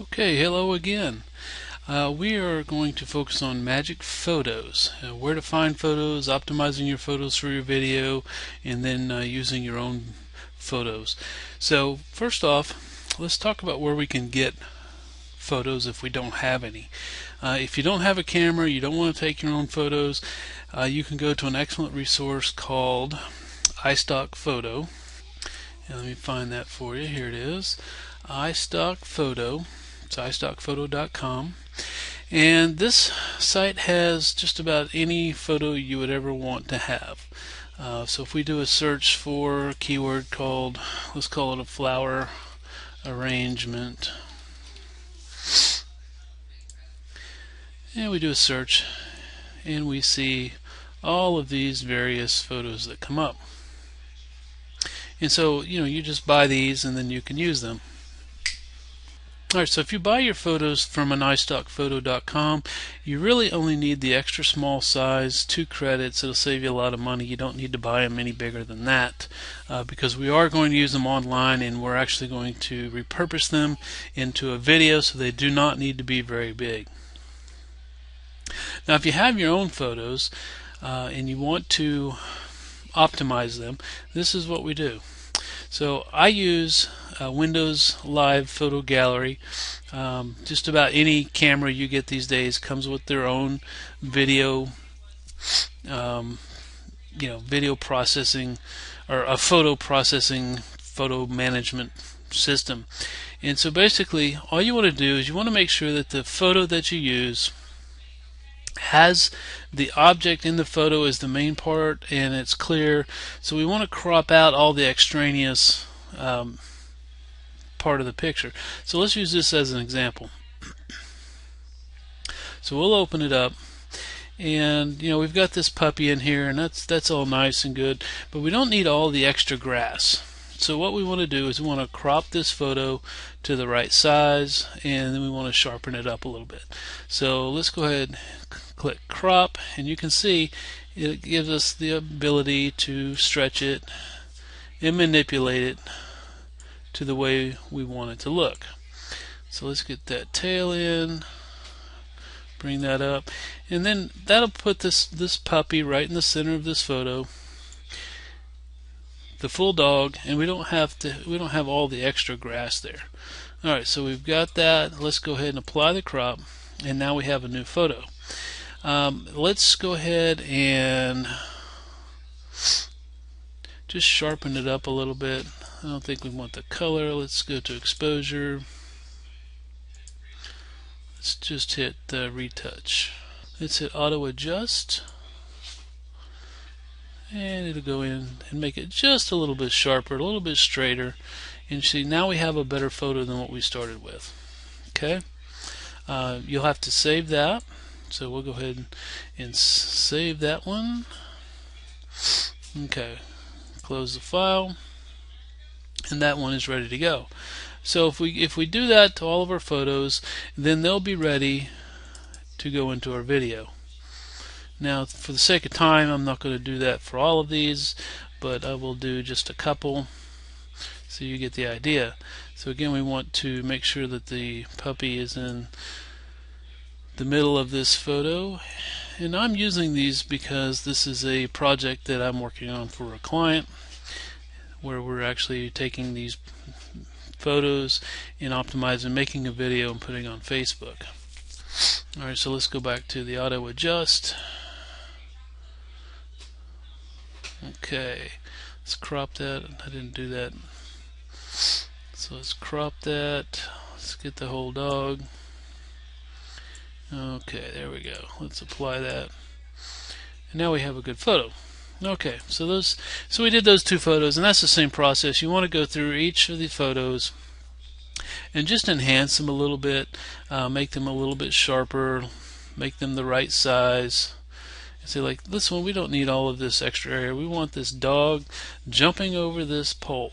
Okay, hello again. We are going to focus on magic photos, where to find photos, optimizing your photos for your video, and then using your own photos. So first off, let's talk about where we can get photos if we don't have any. If you don't have a camera, you don't want to take your own photos, you can go to an excellent resource called Istockphoto. And let me find that for you. Here it is, Istockphoto. It's istockphoto.com, and this site has just about any photo you would ever want to have. So if we do a search for a keyword called, let's call it a flower arrangement, and we do a search, and we see all of these various photos that come up. And so, you just buy these and then you can use them. Alright, so if you buy your photos from an istockphoto.com, you really only need the extra small size, 2 credits. It'll save you a lot of money. You don't need to buy them any bigger than that, because we are going to use them online, and we're actually going to repurpose them into a video, so they do not need to be very big. Now if you have your own photos and you want to optimize them, this is what we do. So I use Windows Live Photo Gallery. Just about any camera you get these days comes with their own video, video processing, or a photo processing, photo management system. And so basically, all you want to do is you want to make sure that the photo that you use has the object in the photo as the main part and it's clear. So we want to crop out all the extraneous part of the picture. So let's use this as an example. So we'll open it up, and we've got this puppy in here, and that's all nice and good, but we don't need all the extra grass. So what we want to do is we want to crop this photo to the right size, and then we want to sharpen it up a little bit. So let's go ahead, click crop, and you can see it gives us the ability to stretch it and manipulate it to the way we want it to look. So let's get that tail in, bring that up, and then that'll put this puppy right in the center of this photo, the full dog, and we don't have all the extra grass there. Alright, so we've got that. Let's go ahead and apply the crop, and now we have a new photo. Let's go ahead and just sharpen it up a little bit. I don't think we want the color. Let's go to exposure. Let's just hit retouch. Let's hit auto adjust, and it'll go in and make it just a little bit sharper, a little bit straighter, and see, now we have a better photo than what we started with. Okay, you'll have to save that, so we'll go ahead and save that one. Okay, close the file, and that one is ready to go. So if we do that to all of our photos, then they'll be ready to go into our video. Now, for the sake of time, I'm not going to do that for all of these, but I will do just a couple so you get the idea. So again, we want to make sure that the puppy is in the middle of this photo, and I'm using these because this is a project that I'm working on for a client, where we're actually taking these photos and optimizing, making a video and putting on Facebook. Alright, so let's go back to the auto adjust. Okay, let's crop that. I didn't do that. So let's crop that. Let's get the whole dog. Okay, there we go. Let's apply that. And now we have a good photo. Okay, so we did those 2 photos, and that's the same process. You want to go through each of the photos and just enhance them a little bit, make them a little bit sharper, make them the right size. See, like this one, we don't need all of this extra area. We want this dog jumping over this pole.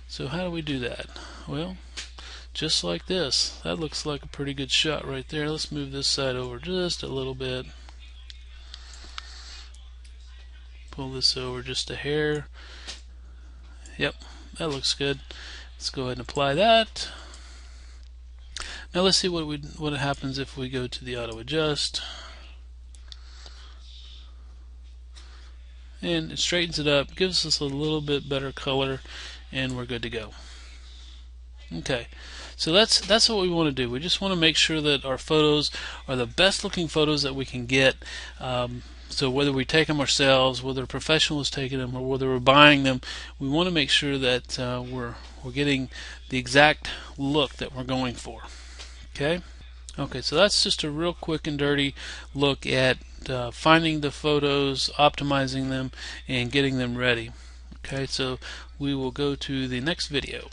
So how do we do that? Well, just like this. That looks like a pretty good shot right there. Let's move this side over just a little bit. Pull this over just a hair. Yep, that looks good. Let's go ahead and apply that. Now let's see what happens if we go to the auto adjust, and it straightens it up, gives us a little bit better color, and we're good to go. Okay, so that's what we want to do. We just want to make sure that our photos are the best looking photos that we can get. So whether we take them ourselves, whether a professional is taking them, or whether we're buying them, we want to make sure that we're getting the exact look that we're going for. Okay. Okay, so that's just a real quick and dirty look at finding the photos, optimizing them, and getting them ready. Okay, so we will go to the next video.